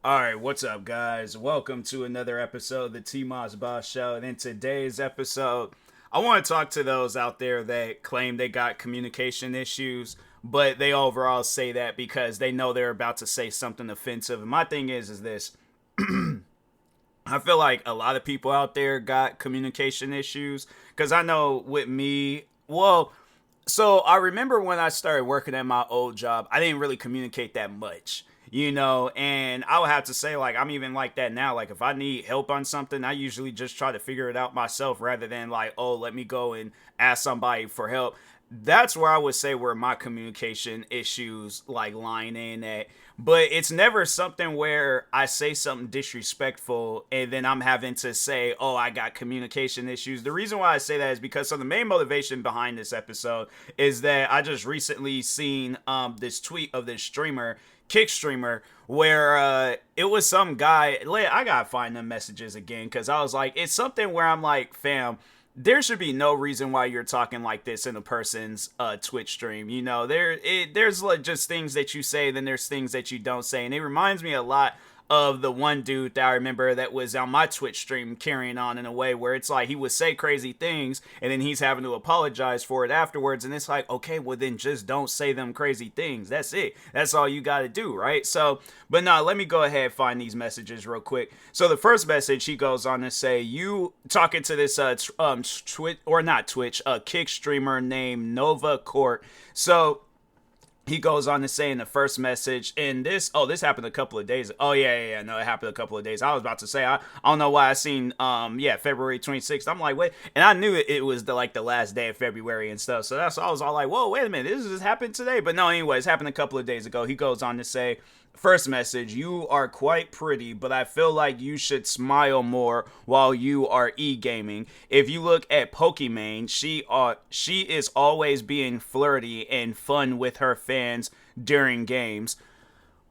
All right, what's up, guys? Welcome to another episode of the TMossBoss Show. And in today's episode, I want to talk to those out there that claim they got communication issues, but they overall say that because they know they're about to say something offensive. And my thing is this: I feel like a lot of people out there got communication issues because I know with me, so I remember when I started working at my old job, I didn't really communicate that much, and I would have to say, like, I'm even like that now. Like, if I need help on something, I usually just try to figure it out myself rather than like, oh, let me go and ask somebody for help. That's where I would say where my communication issues like line in at. But it's never something where I say something disrespectful and then I'm having to say, oh, I got communication issues. The reason why I say that is because so the main motivation behind this episode is that I just recently seen this tweet of this streamer, kick streamer, where it was some guy. I gotta find the messages again because I was like, it's something where I'm like, fam, there should be no reason why you're talking like this in a person's Twitch stream. There's like just things that you say, then there's things that you don't say, and it reminds me a lot of the one dude that I remember that was on my Twitch stream carrying on in a way where it's like he would say crazy things and then he's having to apologize for it afterwards. And it's like, okay, well then just don't say them crazy things. That's it. That's all you got to do, right? So, but no, let me go ahead and find these messages real quick. So the first message, he goes on to say, you talking to this Twitch or not Twitch, kick streamer named Nova Court. So he goes on to say in the first message, and this happened a couple of days. Oh yeah, no, it happened a couple of days. I was about to say, I don't know why I seen February 26th. I'm like, wait, and I knew it was the last day of February and stuff. So that's I was all like, whoa, wait a minute, this just happened today. But no, anyways, happened a couple of days ago. He goes on to say, first message, you are quite pretty, but I feel like you should smile more while you are e-gaming. If you look at Pokimane, she is always being flirty and fun with her fans during games.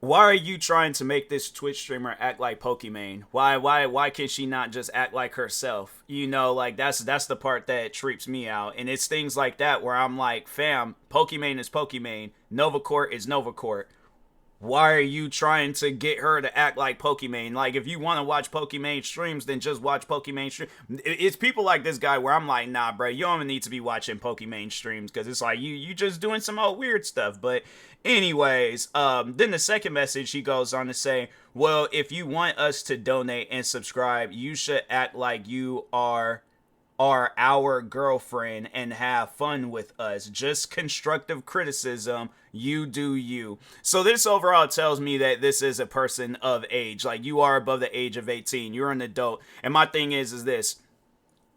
Why are you trying to make this Twitch streamer act like Pokimane? Why can she not just act like herself? Like that's the part that trips me out. And it's things like that where I'm like, fam, Pokimane is Pokimane, Nova Court is Nova Court. Why are you trying to get her to act like Pokimane? Like, if you want to watch Pokimane streams, then just watch Pokimane streams. It's people like this guy where I'm like, nah, bro, you don't even need to be watching Pokimane streams because it's like you just doing some old weird stuff. But anyways, then the second message he goes on to say, well, if you want us to donate and subscribe, you should act like you are our girlfriend and have fun with us. Just constructive criticism. You do you. So this overall tells me that this is a person of age. Like, you are above the age of 18. You're an adult. And my thing is this.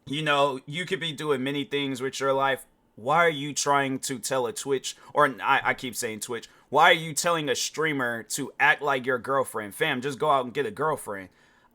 You could be doing many things with your life. Why are you trying to tell a Twitch, or I keep saying Twitch, why are you telling a streamer to act like your girlfriend? Fam, just go out and get a girlfriend.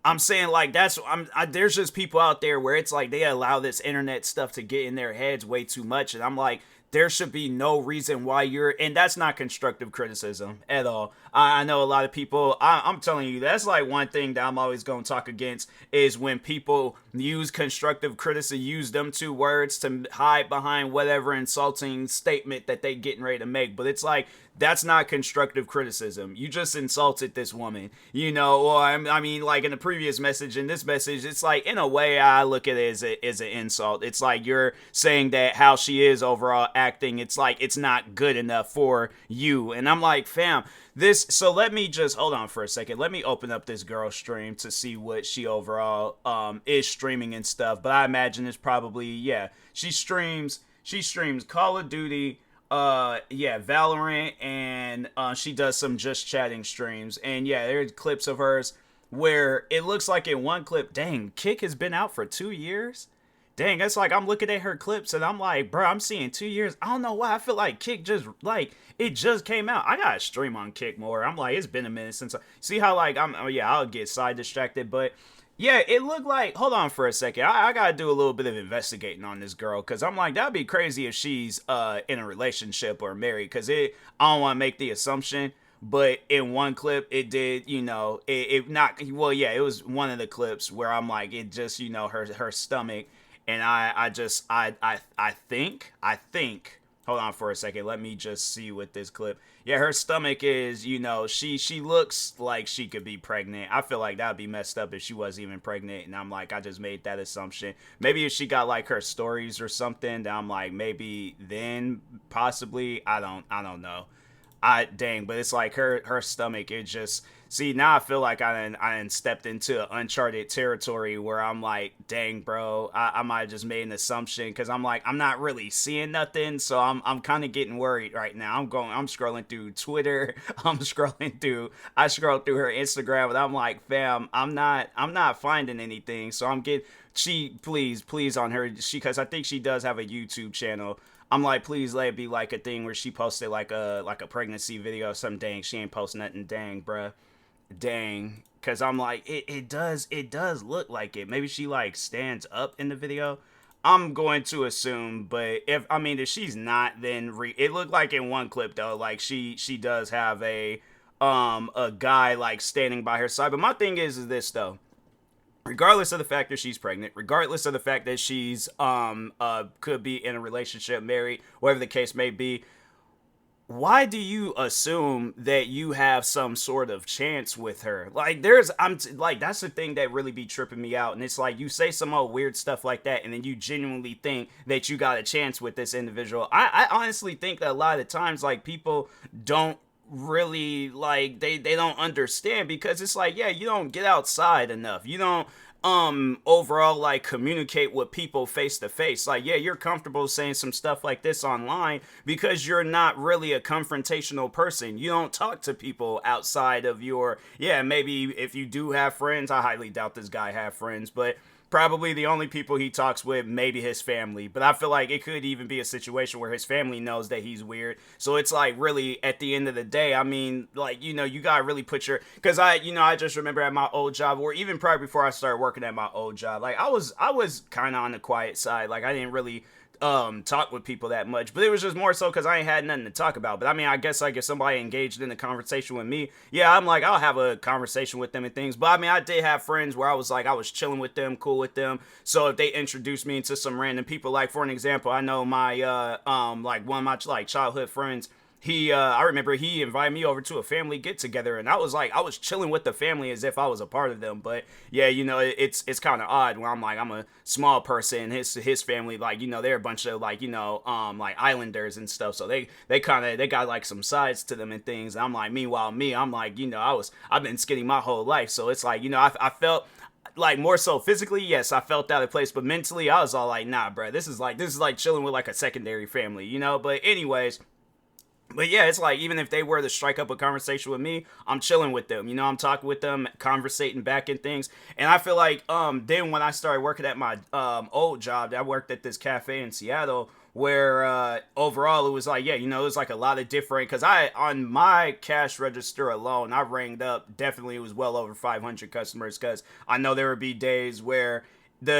I'm saying, like, there's just people out there where it's like they allow this internet stuff to get in their heads way too much, and I'm like, there should be no reason why and that's not constructive criticism at all. I know a lot of people, I'm telling you, that's like one thing that I'm always going to talk against is when people use constructive criticism, use them two words to hide behind whatever insulting statement that they getting ready to make. But it's like, that's not constructive criticism. You just insulted this woman, or I mean, like in the previous message, in this message, it's like, in a way, I look at it as an insult. It's like you're saying that how she is overall acting, it's like it's not good enough for you. And I'm like, fam, so let me just hold on for a second. Let me open up this girl stream to see what she overall is streaming and stuff. But I imagine it's probably, she streams Call of Duty, Valorant, and she does some just chatting streams. And yeah, there's clips of hers where it looks like in one clip, dang, Kick has been out for 2 years. Dang, that's like, I'm looking at her clips and I'm like, bro, I'm seeing 2 years. I don't know why. I feel like Kick it just came out. I gotta stream on Kick more. I'm like, it's been a minute since see how like I'll get side distracted, but yeah, it looked like, hold on for a second. I gotta do a little bit of investigating on this girl, because I'm like, that'd be crazy if she's in a relationship or married, because I don't want to make the assumption, but in one clip, it did, it not, well, yeah, it was one of the clips where I'm like, it just, her stomach, and I think, Hold on for a second. Let me just see with this clip. Yeah, her stomach is, she looks like she could be pregnant. I feel like that would be messed up if she wasn't even pregnant. And I'm like, I just made that assumption. Maybe if she got like her stories or something, then I'm like, maybe then possibly. I don't know. But it's like her stomach. It just see now. I feel like I stepped into uncharted territory where I'm like, dang, bro, I might have just made an assumption because I'm like I'm not really seeing nothing, so I'm kind of getting worried right now. I'm scrolling through Twitter. I scroll through her Instagram, and I'm like, fam, I'm not finding anything. So I'm getting please on her because I think she does have a YouTube channel. I'm like, please let it be like a thing where she posted like a pregnancy video or something. Dang, she ain't posting nothing. Dang, bruh. Dang. Cause I'm like, it does look like it. Maybe she like stands up in the video. I'm going to assume, but if she's not, then it looked like in one clip though, like she does have a guy like standing by her side. But my thing is this though, regardless of the fact that she's pregnant, regardless of the fact that she's could be in a relationship, married, whatever the case may be, why do you assume that you have some sort of chance with her? Like like that's the thing that really be tripping me out. And it's like you say some old weird stuff like that and then you genuinely think that you got a chance with this individual. I honestly think that a lot of times like people don't really like they don't understand because it's like, yeah, you don't get outside enough, you don't overall like communicate with people face to face. Like, yeah, you're comfortable saying some stuff like this online because you're not really a confrontational person. You don't talk to people outside of your, yeah, maybe if you do have friends. I highly doubt this guy have friends, but probably the only people he talks with, maybe his family. But I feel like it could even be a situation where his family knows that he's weird. So it's like really at the end of the day, I mean, like, you gotta really put your, because I just remember at my old job, or even probably before I started working at my old job, like I was kind of on the quiet side. Like I didn't really talk with people that much, but it was just more so because I ain't had nothing to talk about. But I mean, I guess like if somebody engaged in a conversation with me, yeah, I'm like I'll have a conversation with them and things. But I mean, I did have friends where I was like I was chilling with them, cool with them. So if they introduced me into some random people, like for an example, I know my like one of my like childhood friends, I remember he invited me over to a family get together, and I was chilling with the family as if I was a part of them. But yeah, it's kind of odd when I'm a small person, his family, like, they're a bunch of like, like islanders and stuff, so they got like some sides to them and things. And I'm like, meanwhile I'm like, I've been skinny my whole life, so it's like, I felt like more so physically, yes, I felt out of place, but mentally I was all like, nah, bro, this is like chilling with like a secondary family. But anyways. But yeah, it's like even if they were to strike up a conversation with me, I'm chilling with them. I'm talking with them, conversating back and things. And I feel like then when I started working at my old job, I worked at this cafe in Seattle where overall it was like, yeah, it was like a lot of different, because on my cash register alone, I ranged up, definitely it was well over 500 customers, because I know there would be days where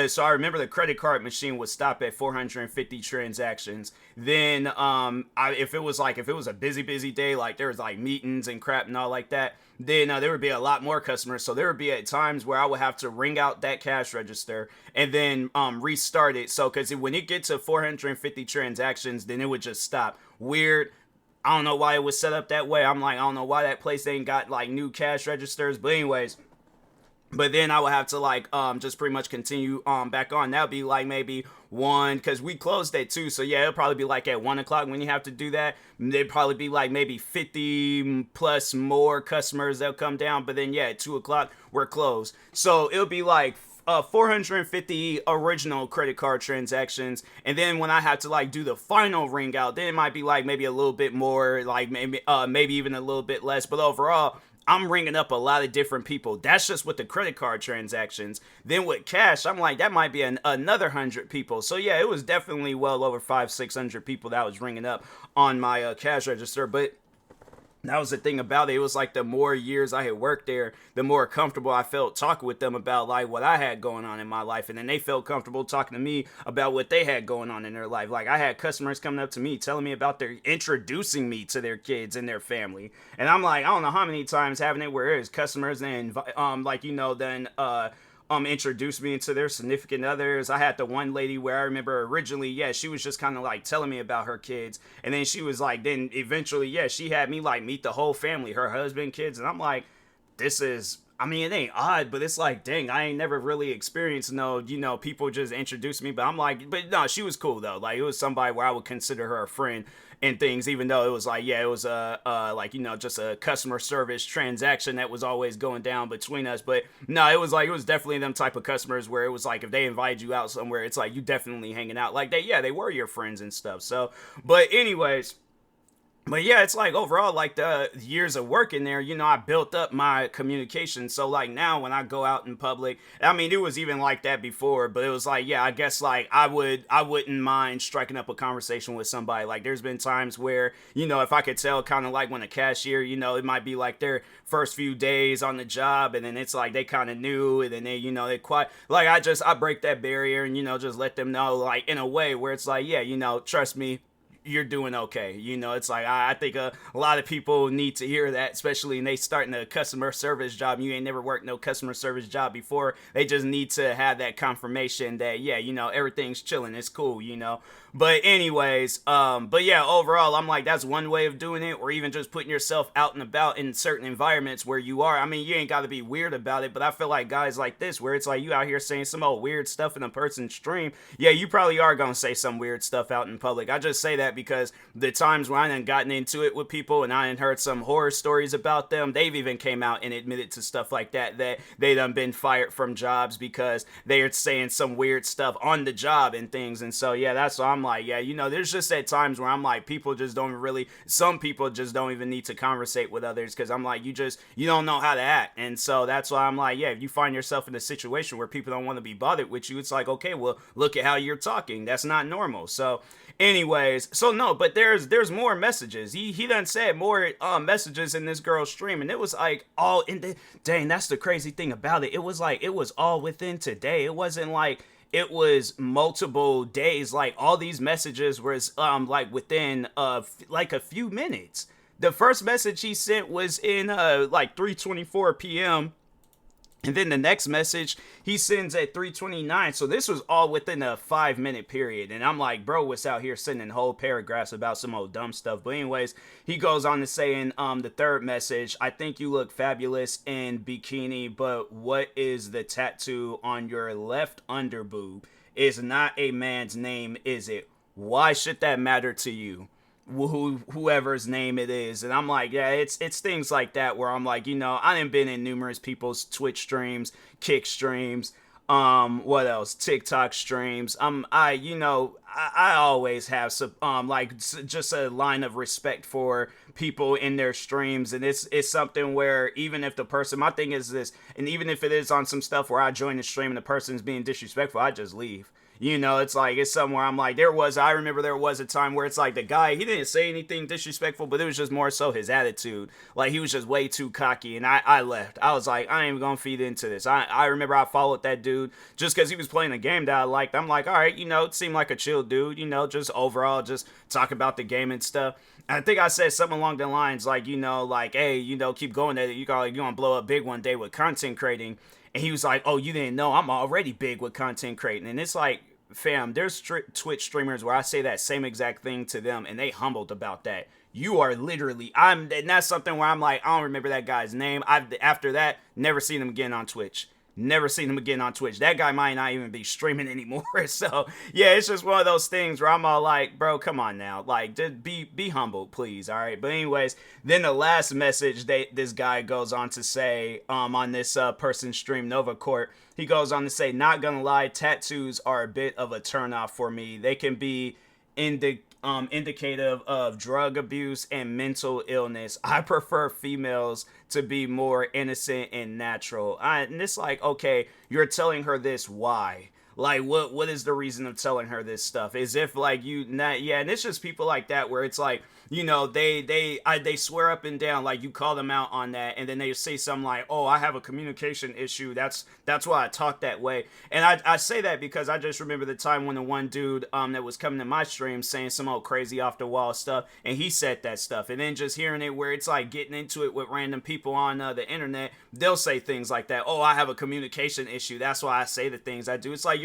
so I remember the credit card machine would stop at 450 transactions. Then if it was a busy day, like there was like meetings and crap and all like that, then there would be a lot more customers. So there would be at times where I would have to ring out that cash register and then restart it. So because when it gets to 450 transactions, then it would just stop. Weird. I don't know why it was set up that way. I'm like, I don't know why that place ain't got like new cash registers. But anyways. But then I would have to like just pretty much continue back on. That would be like maybe 1, because we closed at 2. So yeah, it'll probably be like at 1 o'clock when you have to do that. There'd probably be like maybe 50 plus more customers that'll come down. But then yeah, at 2 o'clock we're closed. So it'll be like 450 original credit card transactions, and then when I have to like do the final ring out, then it might be like maybe a little bit more, like maybe even a little bit less. But overall, I'm ringing up a lot of different people. That's just with the credit card transactions. Then with cash, I'm like, that might be another 100 people. So yeah, it was definitely well over 500-600 people that I was ringing up on my cash register. But that was the thing about it. It was like the more years I had worked there, the more comfortable I felt talking with them about like what I had going on in my life. And then they felt comfortable talking to me about what they had going on in their life. Like I had customers coming up to me telling me about introducing me to their kids and their family. And I'm like, I don't know how many times having it where there's customers and then introduced me into their significant others. I had the one lady where I remember originally, yeah, she was just kind of like telling me about her kids, and then she was like, then eventually, yeah, she had me like meet the whole family, her husband, kids, and I'm like, this is, I mean, it ain't odd, but it's like, dang, I ain't never really experienced no, people just introduced me. But I'm like, but no, she was cool though. Like, it was somebody where I would consider her a friend and things, even though it was like, yeah, it was like, just a customer service transaction that was always going down between us. But no, it was like, it was definitely them type of customers where it was like, if they invited you out somewhere, it's like you definitely hanging out. Like, they were your friends and stuff. So, but anyways. But yeah, it's like overall, like the years of working there, I built up my communication. So like now when I go out in public, I mean, it was even like that before, but it was like, yeah, I guess like I wouldn't mind striking up a conversation with somebody. Like there's been times where, if I could tell kind of like when a cashier, it might be like their first few days on the job, and then it's like they kind of knew, and then they quite like I break that barrier and, just let them know like in a way where it's like, yeah, trust me, you're doing okay. It's like I think a lot of people need to hear that, especially when they starting a customer service job. You ain't never worked no customer service job before. They just need to have that confirmation that, yeah, everything's chilling. It's cool. But anyways, but yeah, overall, I'm like, that's one way of doing it, or even just putting yourself out and about in certain environments where you are. I mean, you ain't got to be weird about it, but I feel like guys like this, where it's like you out here saying some old weird stuff in a person's stream, yeah, you probably are going to say some weird stuff out in public. I just say that because the times when I done gotten into it with people and I done heard some horror stories about them, they've even came out and admitted to stuff like that they done been fired from jobs because they are saying some weird stuff on the job and things. And so, yeah, that's why I'm like, yeah, there's just at times where I'm like, some people just don't even need to conversate with others, because I'm like, you don't know how to act. And so that's why I'm like, yeah, if you find yourself in a situation where people don't want to be bothered with you, it's like, okay, well, look at how you're talking. That's not normal. So anyways, so no, but there's more messages. He done said more messages in this girl's stream, and it was like all in the, dang, that's the crazy thing about it. It was like, it was all within today. It wasn't like it was multiple days. Like all these messages was like within like a few minutes. The first message he sent was in like 3:24 p.m. And then the next message he sends at 3:29. So this was all within a 5-minute period. And I'm like, bro, what's out here sending whole paragraphs about some old dumb stuff. But anyways, he goes on to say in the third message, I think you look fabulous in bikini, but what is the tattoo on your left underboob? Is not a man's name, is it? Why should that matter to you? Whoever's name it is. And I'm like, yeah, it's things like that where I'm like, I done been in numerous people's Twitch streams, Kick streams, what else, TikTok streams. I always have some like just a line of respect for people in their streams, and it's something where even if the person, my thing is this, and even if it is on some stuff where I join the stream and the person's being disrespectful, I just leave. It's like, it's somewhere I'm like, I remember there was a time where it's like the guy, he didn't say anything disrespectful, but it was just more so his attitude. Like he was just way too cocky, and I left. I was like, I ain't even gonna feed into this. I remember I followed that dude just because he was playing a game that I liked. I'm like, all right, it seemed like a chill dude, just overall, just talk about the game and stuff. I think I said something along the lines like, like, hey, keep going at it. You're gonna blow up big one day with content creating. And he was like, oh, you didn't know I'm already big with content creating. And it's like, fam, there's Twitch streamers where I say that same exact thing to them and they humbled about that. You are literally, and that's something where I'm like, I don't remember that guy's name. After that, never seen him again on Twitch. Never seen him again on Twitch. That guy might not even be streaming anymore. So yeah, it's just one of those things where I'm all like, bro, come on now. Like, just be humble, please. All right. But anyways, then the last message this guy goes on to say, on this person's stream, Nova Court, he goes on to say, not gonna lie, tattoos are a bit of a turnoff for me. They can be indicative of drug abuse and mental illness. I prefer females to be more innocent and natural. And it's like, okay, you're telling her this, why? Like, what is the reason of telling her this stuff? Is if like you not yeah, and it's just people like that where it's like, they swear up and down, like you call them out on that, and then they say something like, oh, I have a communication issue, that's why I talk that way. And I say that because I just remember the time when the one dude that was coming to my stream saying some old crazy off the wall stuff, and he said that stuff, and then just hearing it where it's like getting into it with random people on the internet, they'll say things like that. Oh, I have a communication issue, that's why I say the things I do. It's like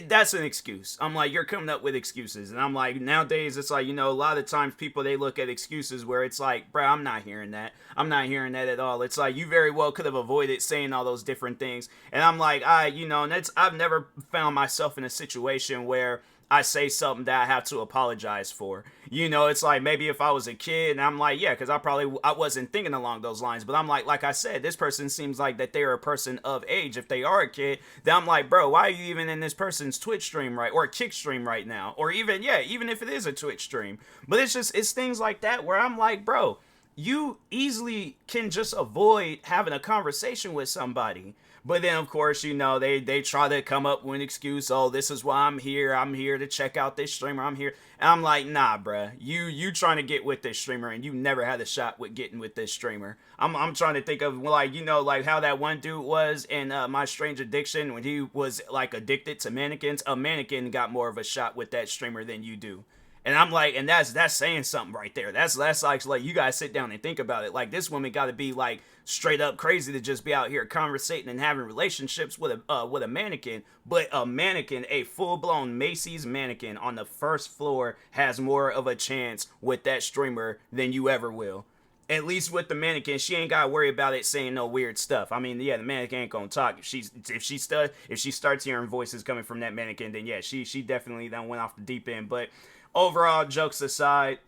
that's an excuse. I'm like, you're coming up with excuses. And I'm like, nowadays it's like, a lot of times people, they look at excuses where it's like, bro, I'm not hearing that at all. It's like, you very well could have avoided saying all those different things. And I'm like, I've never found myself in a situation where I say something that I have to apologize for. It's like maybe if I was a kid and I'm like, yeah, because I wasn't thinking along those lines. But I'm like I said, this person seems like that they're a person of age. If they are a kid, then I'm like, bro, why are you even in this person's Twitch stream or Kick stream right now? Or even if it is a Twitch stream. But it's things like that where I'm like, bro, you easily can just avoid having a conversation with somebody. But then, of course, they try to come up with an excuse. Oh, this is why I'm here. I'm here to check out this streamer. I'm here. And I'm like, nah, bruh. You trying to get with this streamer, and you never had a shot with getting with this streamer. I'm trying to think of, like how that one dude was in My Strange Addiction when he was, like, addicted to mannequins. A mannequin got more of a shot with that streamer than you do. And I'm like, and that's saying something right there. That's like you guys sit down and think about it. Like, this woman got to be like straight up crazy to just be out here conversating and having relationships with a mannequin. But a mannequin, a full blown Macy's mannequin on the first floor, has more of a chance with that streamer than you ever will. At least with the mannequin, she ain't gotta worry about it saying no weird stuff. I mean, yeah, the mannequin ain't gonna talk. If she starts hearing voices coming from that mannequin, then yeah, she definitely done went off the deep end. But overall, jokes aside,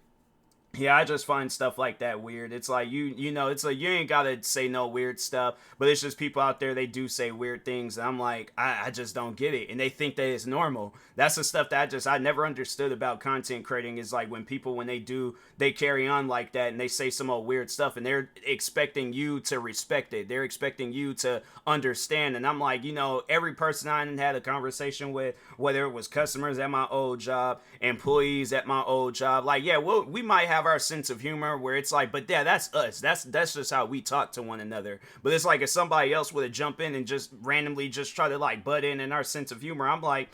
yeah, I just find stuff like that weird. It's like it's like you ain't gotta say no weird stuff, but it's just people out there, they do say weird things, and I'm like, I just don't get it, and they think that it's normal. That's the stuff that I never understood about content creating, is like when people, when they carry on like that and they say some old weird stuff, and they're expecting you to respect it. They're expecting you to understand, and I'm like, every person I had a conversation with, whether it was customers at my old job, employees at my old job, like, yeah, we might have our sense of humor where it's like, but yeah, that's us. That's just how we talk to one another. But it's like if somebody else would have jumped in and just randomly just try to like butt in our sense of humor, I'm like,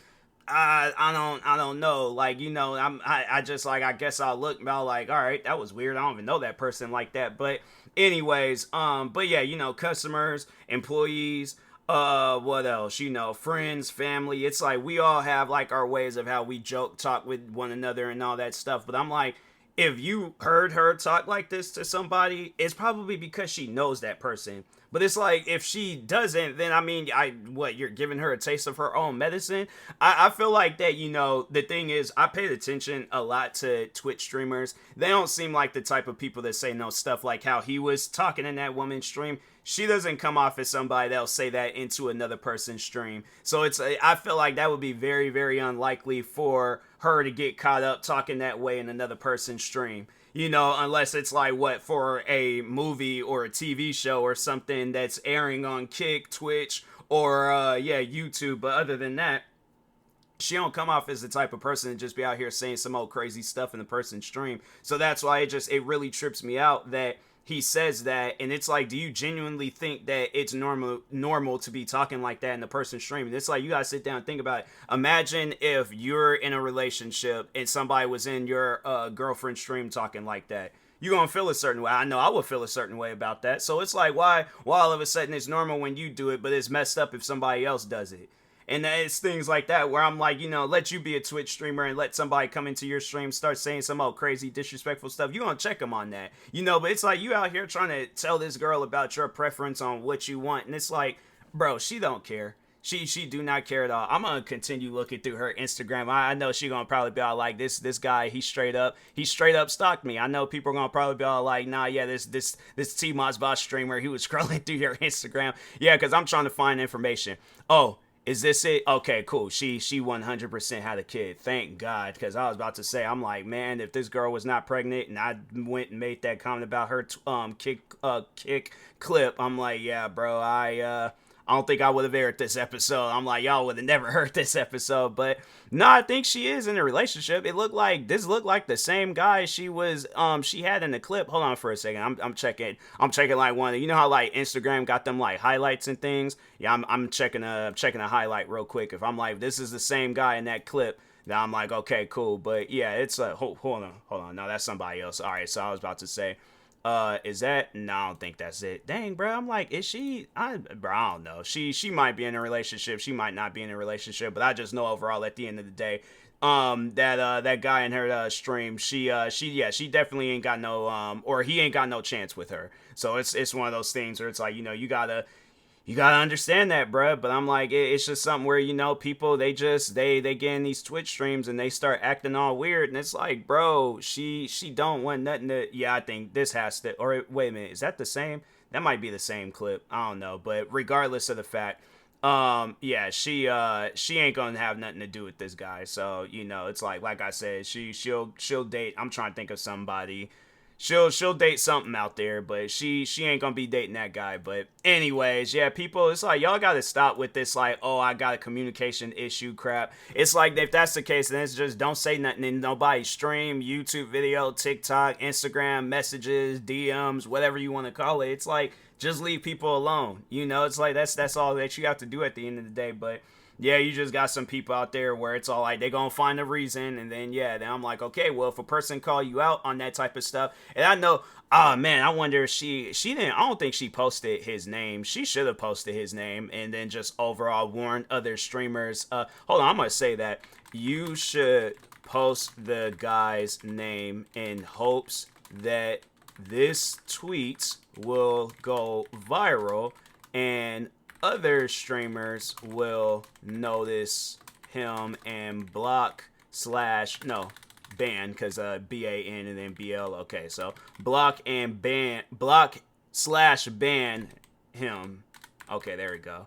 I don't know. Like, I just like, I guess I'll look and I'll like, all right, that was weird. I don't even know that person like that. But anyways, but yeah, customers, employees, what else? Friends, family. It's like we all have like our ways of how we talk with one another and all that stuff. But I'm like, if you heard her talk like this to somebody, it's probably because she knows that person. But it's like, if she doesn't, then I mean, you're giving her a taste of her own medicine? I feel like that, the thing is, I paid attention a lot to Twitch streamers. They don't seem like the type of people that say no stuff like how he was talking in that woman's stream. She doesn't come off as somebody that'll say that into another person's stream. So I feel like that would be very, very unlikely for her to get caught up talking that way in another person's stream. Unless it's like for a movie or a TV show or something that's airing on Kick, Twitch, or YouTube. But other than that, she don't come off as the type of person to just be out here saying some old crazy stuff in the person's stream. So that's why it really trips me out that he says that, and it's like, do you genuinely think that it's normal to be talking like that in the person's stream? And it's like, you gotta sit down and think about it. Imagine if you're in a relationship and somebody was in your girlfriend's stream talking like that. You're gonna feel a certain way. I know I would feel a certain way about that. So it's like, why all of a sudden it's normal when you do it, but it's messed up if somebody else does it? And it's things like that where I'm like, let you be a Twitch streamer and let somebody come into your stream, start saying some old crazy disrespectful stuff. You're going to check them on that, but it's like you out here trying to tell this girl about your preference on what you want. And it's like, bro, she don't care. She do not care at all. I'm going to continue looking through her Instagram. I know she going to probably be all like, this guy, he straight up stalked me. I know people are going to probably be all like, nah, yeah, this TMossBoss streamer, he was scrolling through your Instagram. Yeah, because I'm trying to find information. Oh, is this it? Okay, cool. She 100% had a kid. Thank God, because I was about to say, I'm like, man, if this girl was not pregnant and I went and made that comment about her kick clip, I'm like, yeah, bro, I don't think I would have aired this episode. I'm like, y'all would have never heard this episode. But no, I think she is in a relationship. Looked like the same guy she had in the clip. Hold on for a second. I'm checking like one. You know how like Instagram got them like highlights and things? Yeah, I'm checking a highlight real quick. If I'm like, this is the same guy in that clip, now I'm like, okay, cool. But yeah, it's hold on. No, that's somebody else. All right, so I was about to say, is that? No, I don't think that's it. Dang, bro. I'm like, is she? I don't know. She might be in a relationship. She might not be in a relationship. But I just know overall, at the end of the day, that guy in her stream, she definitely ain't got no or he ain't got no chance with her. So it's one of those things where it's like, you gotta understand that, bruh. But I'm like, it's just something where, people, they get in these Twitch streams and they start acting all weird, and it's like, bro, she don't want nothing to. Yeah, I think this has to. Or wait a minute, is that the same? That might be the same clip. I don't know, but regardless of the fact, yeah, she ain't gonna have nothing to do with this guy. So it's like I said, she'll date. I'm trying to think of somebody. She'll date something out there, but she ain't gonna be dating that guy. But anyways, yeah, people, it's like, y'all gotta stop with this like, oh, I got a communication issue crap. It's like, if that's the case, then it's just don't say nothing in nobody's stream, YouTube video, TikTok, Instagram, messages, DMs, whatever you want to call it. It's like, just leave people alone. It's like that's all that you have to do at the end of the day. But yeah, you just got some people out there where it's all like they gonna find a reason, and then then I'm like, okay, well, if a person call you out on that type of stuff, and I know, oh man, I wonder if she didn't. I don't think she posted his name. She should have posted his name and then just overall warned other streamers. Hold on, I'm gonna say that you should post the guy's name in hopes that this tweet will go viral and other streamers will notice him and ban, because BAN and then BL. Okay, so block slash ban him. Okay, there we go.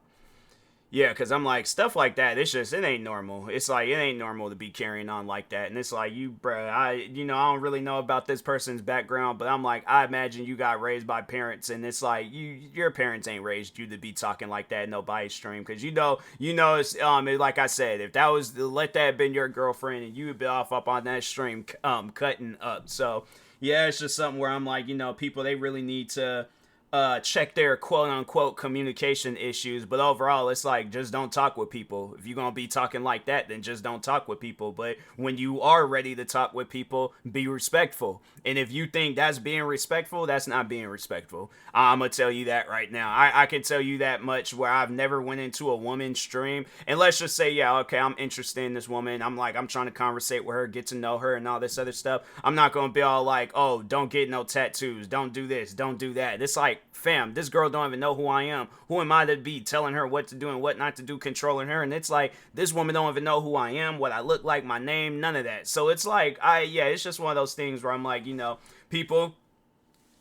Yeah, because I'm like, stuff like that, it ain't normal. It's like, it ain't normal to be carrying on like that. And it's like, I don't really know about this person's background, but I'm like, I imagine you got raised by parents, and it's like, your parents ain't raised you to be talking like that in nobody's stream. Because it's, like I said, if that was, let that have been your girlfriend, and you would be off up on that stream, cutting up. So, yeah, it's just something where I'm like, people, they really need to check their quote-unquote communication issues. But overall, it's like, just don't talk with people. If you're gonna be talking like that, then just don't talk with people. But when you are ready to talk with people, be respectful. And if you think that's being respectful, that's not being respectful. I'm gonna tell you that right now. I can tell you that much, where I've never went into a woman's stream, and let's just say, yeah, okay, I'm interested in this woman, I'm trying to conversate with her, get to know her, and all this other stuff. I'm not gonna be all like, oh, don't get no tattoos, don't do this, don't do that. It's like, fam, this girl don't even know who I am. Who am I to be telling her what to do and what not to do, controlling her? And it's like, this woman don't even know who I am, what I look like, my name, none of that. So it's like, it's just one of those things where I'm like, people,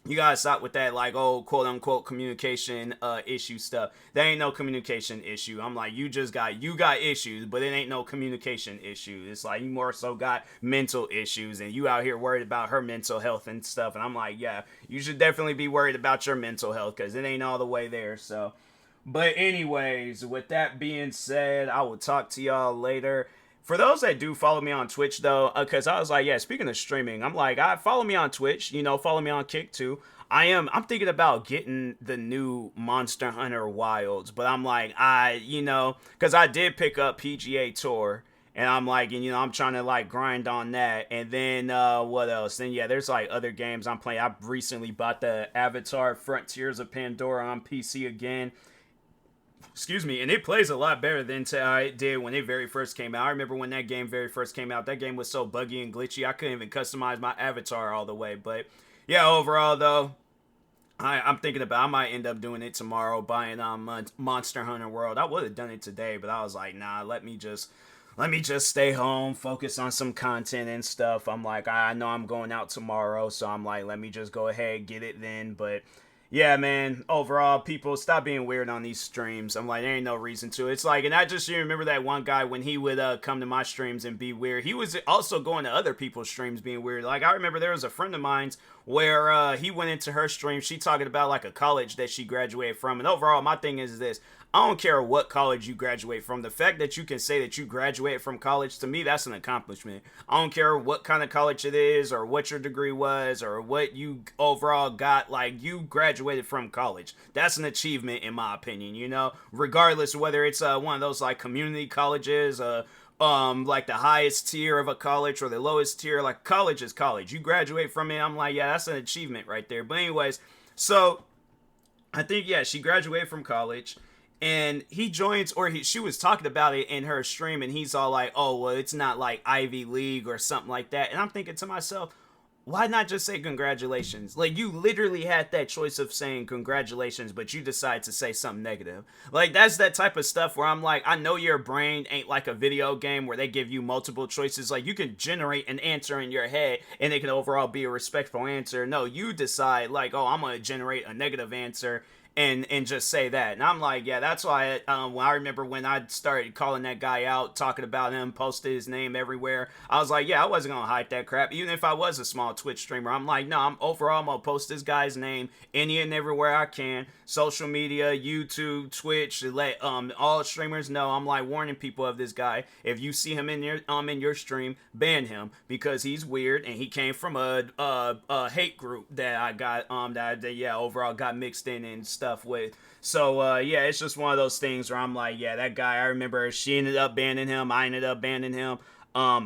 you gotta stop with that, like, oh, quote unquote communication issue stuff. There ain't no communication issue. I'm like, you got issues, but it ain't no communication issue. It's like, you more so got mental issues, and you out here worried about her mental health and stuff. And I'm like, yeah, you should definitely be worried about your mental health, because it ain't all the way there. So, but anyways, with that being said, I will talk to y'all later. For those that do follow me on Twitch, though, because I was like, yeah, speaking of streaming, I'm like, follow me on Twitch, follow me on Kick, too. I'm thinking about getting the new Monster Hunter Wilds, but I'm like, because I did pick up PGA Tour, and I'm like, and I'm trying to like grind on that. And then what else? Then yeah, there's like other games I'm playing. I recently bought the Avatar Frontiers of Pandora on PC again. Excuse me, and it plays a lot better than it did when it very first came out. I remember when that game very first came out, that game was so buggy and glitchy, I couldn't even customize my avatar all the way. But yeah, overall though, I'm thinking about, I might end up doing it tomorrow, buying Monster Hunter World. I would have done it today, but I was like, nah, let me just stay home, focus on some content and stuff. I'm like, I know I'm going out tomorrow, so I'm like, let me just go ahead, get it then. But yeah, man, overall, people, stop being weird on these streams. I'm like, there ain't no reason to. It's like, and I just remember that one guy, when he would come to my streams and be weird, he was also going to other people's streams being weird. Like, I remember there was a friend of mine's where he went into her stream. She talking about like a college that she graduated from. And overall, my thing is this. I don't care what college you graduate from. The fact that you can say that you graduated from college, to me, that's an accomplishment. I don't care what kind of college it is or what your degree was or what you overall got. Like, you graduated from college. That's an achievement in my opinion, you know, regardless of whether it's one of those like community colleges, like the highest tier of a college or the lowest tier. Like, college is college. You graduate from it, I'm like, yeah, that's an achievement right there. But anyways, so I think, yeah, she graduated from college and he joins, or she was talking about it in her stream, and he's all like, oh, well, it's not like Ivy League or something like that. And I'm thinking to myself, why not just say congratulations? Like, you literally had that choice of saying congratulations, but you decide to say something negative. Like, that's that type of stuff where I'm like, I know your brain ain't like a video game where they give you multiple choices. Like, you can generate an answer in your head and it can overall be a respectful answer. No, you decide like, oh, I'm going to generate a negative answer and just say that. And I'm like, yeah, that's why when I remember when I started calling that guy out, talking about him, posted his name everywhere, I was like, yeah, I wasn't gonna hide that crap. Even if I was a small Twitch streamer, I'm like, no, I'm gonna post this guy's name any and everywhere I can. Social media, YouTube, Twitch, let all streamers know. I'm like warning people of this guy. If you see him in your stream, ban him because he's weird and he came from a hate group that I got that overall got mixed in and stuff with. So yeah, it's just one of those things where I'm like, yeah, that guy, I remember she ended up banning him, I ended up banning him,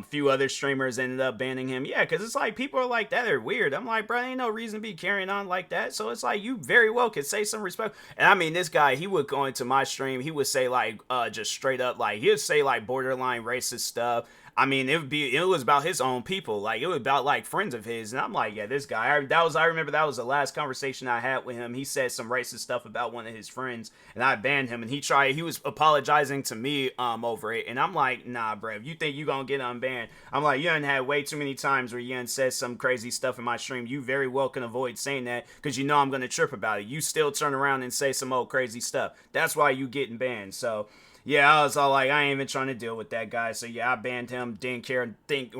few other streamers ended up banning him. Yeah, because it's like people are like that are weird. I'm like, bro, ain't no reason to be carrying on like that. So it's like, you very well could say some respect. And I mean, this guy, he would go into my stream, he would say like just straight up, like, he would say like borderline racist stuff. I mean, it was about his own people. Like, it was about like friends of his. And I'm like, yeah, this guy, I remember that was the last conversation I had with him. He said some racist stuff about one of his friends and I banned him, and he was apologizing to me over it. And I'm like, nah, bro, if you think you gonna get unbanned, I'm like, you done had way too many times where you done said some crazy stuff in my stream. You very well can avoid saying that because you know I'm gonna trip about it. You still turn around and say some old crazy stuff. That's why you getting banned. So yeah, I was all like, I ain't even trying to deal with that guy. So yeah, I banned him. Didn't care, think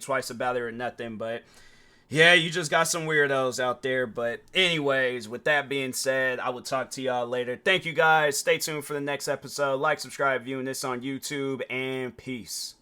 twice about it or nothing. But yeah, you just got some weirdos out there. But anyways, with that being said, I will talk to y'all later. Thank you guys. Stay tuned for the next episode. Like, subscribe, viewing this on YouTube, and peace.